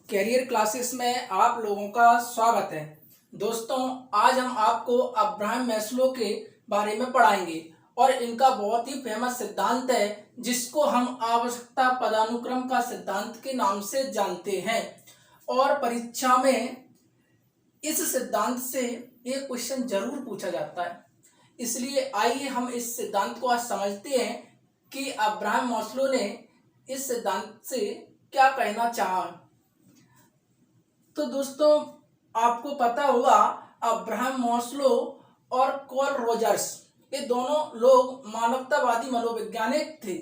Career classes में आप लोगों का स्वागत है। दोस्तों, आज हम आपको अब्राहम मैस्लो के बारे में पढ़ाएंगे और इनका बहुत ही फेमस सिद्धांत है जिसको हम आवश्यकता पदानुक्रम का सिद्धांत के नाम से जानते हैं। और परीक्षा में इस सिद्धांत से एक क्वेश्चन जरूर पूछा जाता है, इसलिए आइए हम इस सिद्धांत को आज समझते हैं कि अब्राहम मैस्लो ने इस सिद्धांत से क्या कहना चाहा। तो दोस्तों, आपको पता होगा अब्राहम मैस्लो और कार्ल रोजर्स, ये दोनों लोग मानवतावादी मनोवैज्ञानिक थे।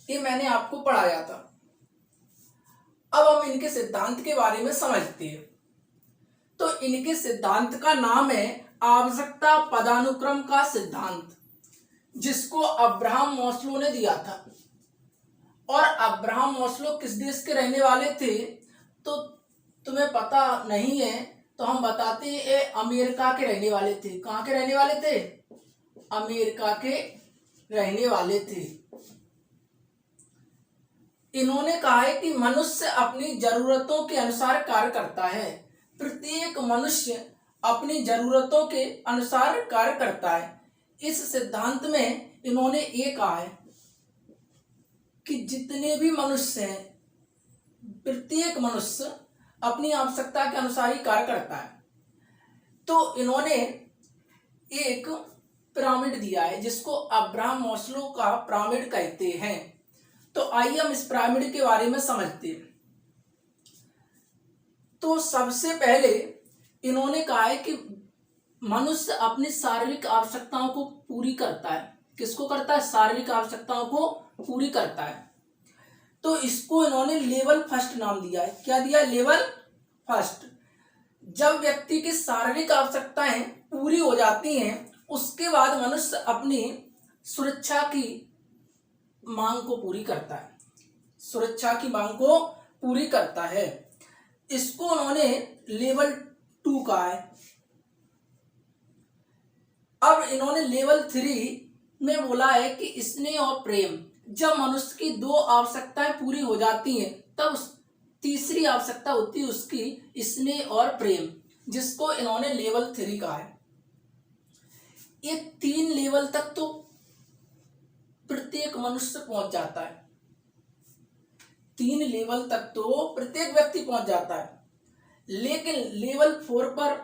ये मैंने आपको पढ़ाया था। अब हम इनके सिद्धांत के बारे में समझते हैं। तो इनके सिद्धांत का नाम है आवश्यकता पदानुक्रम का सिद्धांत, जिसको अब्राहम मैस्लो ने दिया था। और अब्राहम मैस्लो किस देश के रहने वाले थे तो तुम्हें पता नहीं है, तो हम बताते हैं ये अमेरिका के रहने वाले थे। कहाँ के रहने वाले थे? अमेरिका के रहने वाले थे। इन्होंने कहा है कि मनुष्य अपनी जरूरतों के अनुसार कार्य करता है। प्रत्येक मनुष्य अपनी जरूरतों के अनुसार कार्य करता है। इस सिद्धांत में इन्होंने ये कहा है कि जितने भी मनुष्य हैं, प्रत्येक मनुष्य अपनी आवश्यकता के अनुसार ही कार्य करता है। तो इन्होंने एक पिरामिड दिया है जिसको अब्राहम मैस्लो का पिरामिड कहते हैं। तो आइए हम इस पिरामिड के बारे में समझते हैं। तो सबसे पहले इन्होंने कहा है कि मनुष्य अपनी शारीरिक आवश्यकताओं को पूरी करता है। किसको करता है? शारीरिक आवश्यकताओं को पूरी करता है। तो इसको इन्होंने लेवल फर्स्ट नाम दिया है। क्या दिया? Level first. जब व्यक्ति की शारीरिक आवश्यकताएं पूरी हो जाती हैं, उसके बाद मनुष्य अपनी सुरक्षा की मांग को पूरी करता है। सुरक्षा की मांग को पूरी करता है। इसको उन्होंने लेवल 2 कहा है। अब इन्होंने लेवल 3 में बोला है कि स्नेह और प्रेम। जब मनुष्य की 2 आवश्यकताएं पूरी हो जाती हैं, तब तीसरी आवश्यकता होती है उसकी स्नेह और प्रेम, जिसको इन्होंने लेवल 3 कहा है। ये 3 लेवल तक तो प्रत्येक मनुष्य पहुंच जाता है। 3 लेवल तक तो प्रत्येक व्यक्ति पहुंच जाता है, लेकिन लेवल 4 पर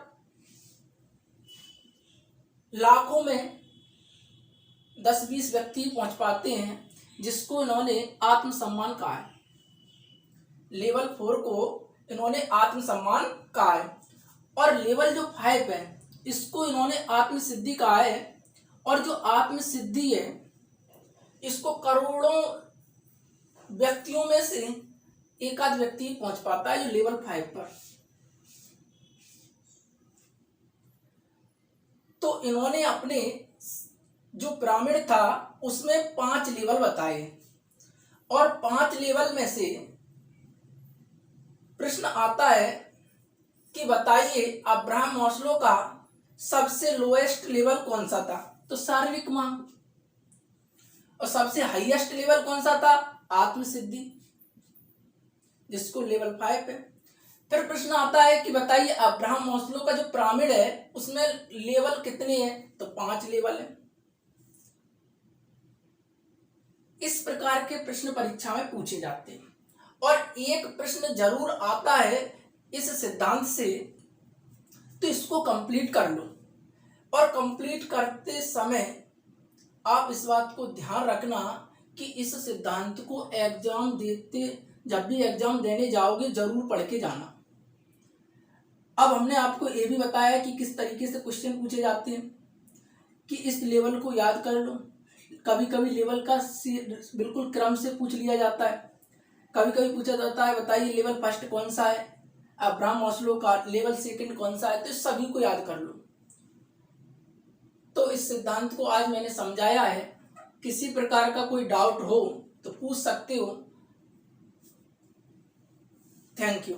लाखों में 10-20 व्यक्ति पहुंच पाते हैं, जिसको इन्होंने आत्मसम्मान कहा है। लेवल 4 को इन्होंने आत्मसम्मान कहा है। और लेवल जो 5 है, इसको इन्होंने आत्मसिद्धि कहा है। और जो आत्मसिद्धि है, इसको करोड़ों व्यक्तियों में से एक आध व्यक्ति पहुंच पाता है, जो लेवल 5 पर। तो इन्होंने अपने जो पिरामिड था उसमें 5 लेवल बताए, और 5 लेवल में से प्रश्न आता है कि बताइए अब्राहम मैस्लो का सबसे लोएस्ट लेवल कौन सा था? तो शारीरिक मांग। और सबसे हाईएस्ट लेवल कौन सा था? आत्मसिद्धि, जिसको लेवल 5 है। फिर प्रश्न आता है कि बताइए अब्राहम मैस्लो का जो पिरामिड है उसमें लेवल कितने हैं? तो 5 लेवल है। इस प्रकार के प्रश्न परीक्षा में पूछे जाते हैं। और एक प्रश्न जरूर आता है इस सिद्धांत से, तो इसको कंप्लीट कर लो। और कंप्लीट करते समय आप इस बात को ध्यान रखना कि इस सिद्धांत को एग्जाम देते, जब भी एग्जाम देने जाओगे, जरूर पढ़ के जाना। अब हमने आपको ये भी बताया कि किस तरीके से क्वेश्चन पूछे जाते हैं, कि इस लेवल को याद कर लो। कभी कभी लेवल का बिल्कुल क्रम से पूछ लिया जाता है। कभी कभी पूछा जाता है बताइए लेवल फर्स्ट कौन सा है, अब्राहम मैस्लो का लेवल सेकंड कौन सा है। तो सभी को याद कर लो। तो इस सिद्धांत को आज मैंने समझाया है। किसी प्रकार का कोई डाउट हो तो पूछ सकते हो। Thank you.